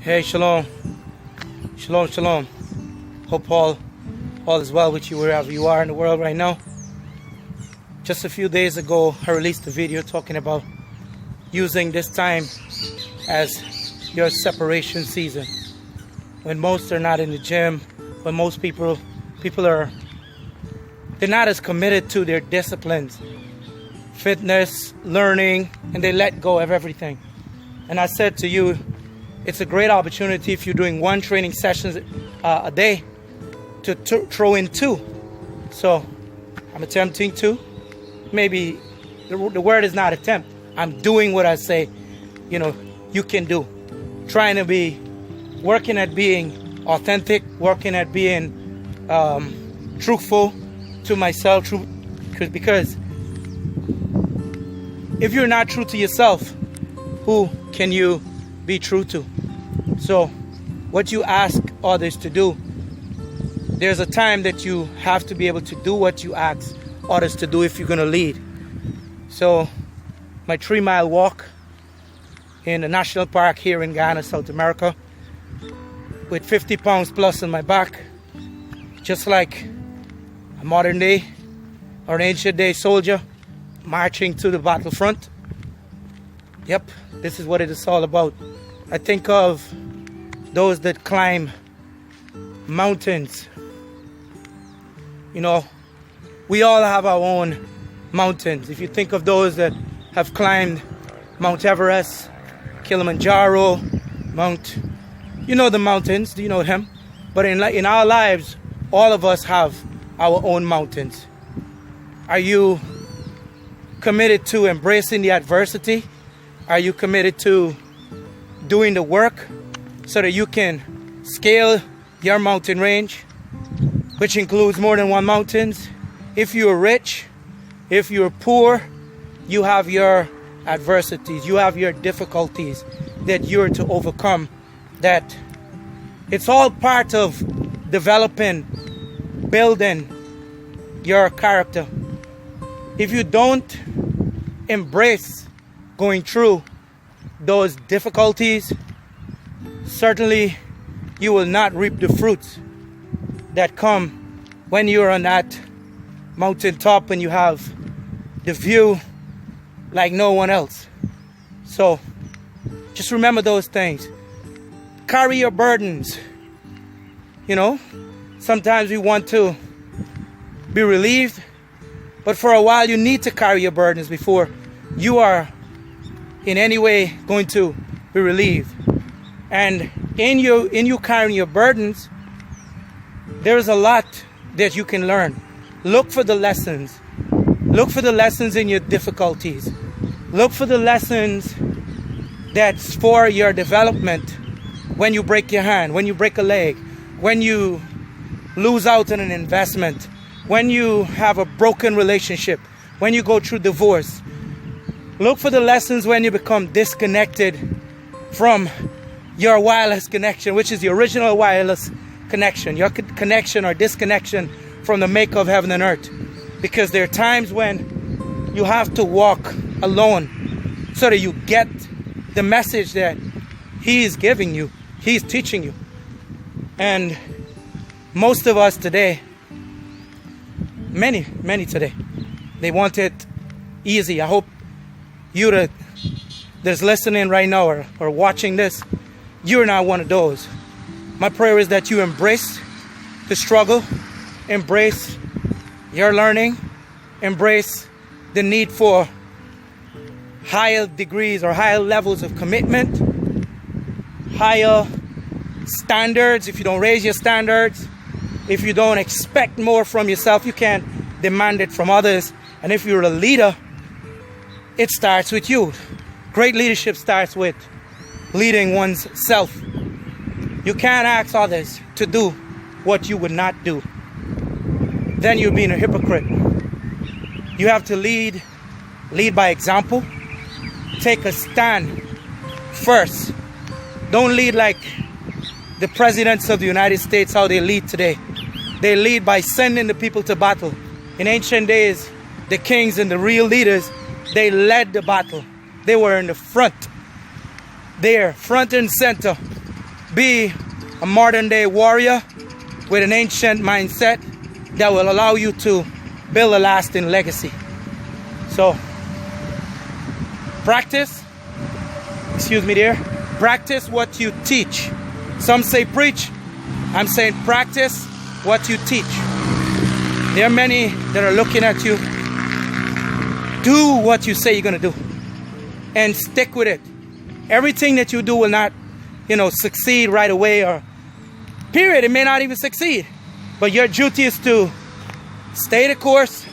Hey, shalom. Shalom, shalom. Hope all is well with you wherever you are in the world right now. Just a few days ago, I released a video talking about using this time as your separation season. When most are not in the gym, when most people are, they're not as committed to their disciplines, fitness, learning, and they let go of everything. And I said to you, it's a great opportunity if you're doing one training session a day to throw in two. So I'm attempting to. Maybe the word is not attempt. I'm doing what I say, you can do. Trying to be, working at being authentic, working at being truthful to myself. Because if you're not true to yourself, who can you be true to? So what you ask others to do, there's a time that you have to be able to do what you ask others to do if you're going to lead. So my 3-mile walk in a national park here in Guyana, South America, with 50 pounds plus on my back, just like a modern day or an ancient day soldier marching to the battlefront. Yep, this is what it is all about. I think of those that climb mountains. We all have our own mountains. If you think of those that have climbed Mount Everest, Kilimanjaro, the mountains, do you know them? But in our lives, all of us have our own mountains. Are you committed to embracing the adversity? Are you committed to doing the work so that you can scale your mountain range, which includes more than one mountains? If you're rich, if you're poor, you have your adversities, you have your difficulties that you're to overcome. That it's all part of developing, building your character. If you don't embrace going through those difficulties, certainly you will not reap the fruits that come when you're on that mountaintop and you have the view like no one else. So just remember those things. Carry your burdens. Sometimes we want to be relieved, but for a while you need to carry your burdens before you are in any way going to be relieved. And in you carrying your burdens, there's a lot that you can learn. Look for the lessons. Look for the lessons in your difficulties. Look for the lessons that's for your development. When you break your hand, when you break a leg, when you lose out on an investment, when you have a broken relationship, when you go through divorce. Look for the lessons when you become disconnected from your wireless connection, which is the original wireless connection, your connection or disconnection from the maker of heaven and earth. Because there are times when you have to walk alone so that you get the message that He is giving you, He's teaching you. And most of us today, many today, they want it easy. I hope you that's listening right now or watching this, you're not one of those. My prayer is that you embrace the struggle, embrace your learning, embrace the need for higher degrees or higher levels of commitment, higher standards. If you don't raise your standards, if you don't expect more from yourself, you can't demand it from others. And if you're a leader, it starts with you. Great leadership starts with leading one's self. You can't ask others to do what you would not do. Then you're being a hypocrite. You have to lead by example. Take a stand first. Don't lead like the presidents of the United States, how they lead today. They lead by sending the people to battle. In ancient days, the kings and the real leaders, they led the battle. They were in the front. There, front and center. be a modern day warrior with an ancient mindset that will allow you to build a lasting legacy. So practice, excuse me there, practice what you teach. Some say preach, I'm saying practice what you teach. There are many that are looking at you. Do what you say you're gonna do and stick with it. Everything that you do will not, succeed right away, or period, it may not even succeed. But your duty is to stay the course,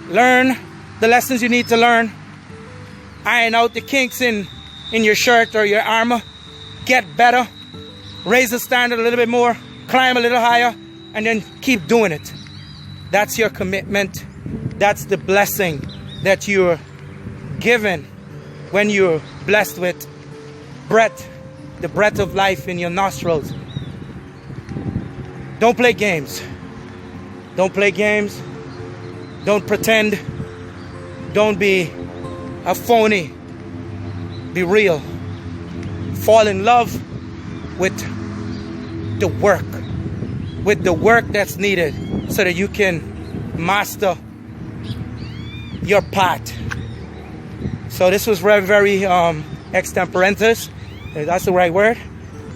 learn the lessons you need to learn, iron out the kinks in your shirt or your armor, get better, raise the standard a little bit more, climb a little higher, and then keep doing it. That's your commitment. That's the blessing that you're given when you're blessed with breath, the breath of life in your nostrils. Don't play games. Don't play games. Don't pretend. Don't be a phony. Be real. Fall in love with the work that's needed so that you can master your path. So this was very, very extemporaneous. That's the right word.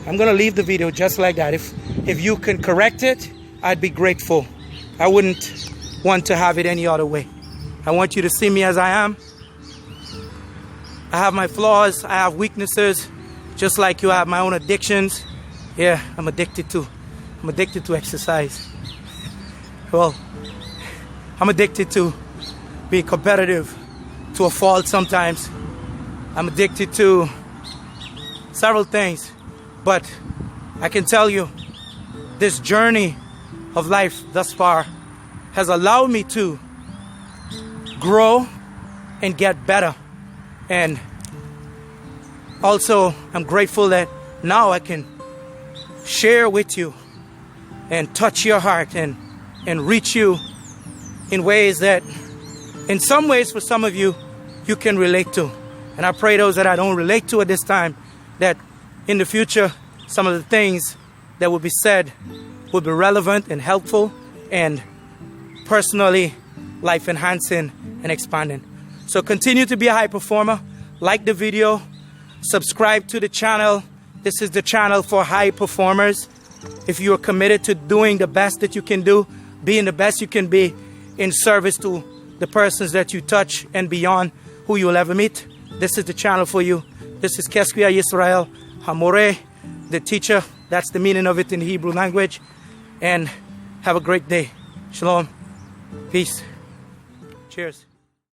I'm gonna leave the video just like that. If you can correct it, I'd be grateful. I wouldn't want to have it any other way. I want you to see me as I am. I have my flaws, I have weaknesses, just like you have my own addictions. Yeah, I'm addicted to exercise. Well, I'm addicted to being competitive to a fault sometimes. I'm addicted to several things, but I can tell you this journey of life thus far has allowed me to grow and get better. And also I'm grateful that now I can share with you and touch your heart and reach you in ways that in some ways for some of you can relate to. And I pray those that I don't relate to at this time, that in the future some of the things that will be said will be relevant and helpful and personally life enhancing and expanding. So continue to be a high performer. Like the video, subscribe to the channel. This is the channel for high performers. If you are committed to doing the best that you can do, being the best you can be in service to the persons that you touch and beyond who you will ever meet, this is the channel for you. This is Keskia Yisrael Hamore, the teacher. That's the meaning of it in the Hebrew language. And have a great day. Shalom. Peace. Cheers.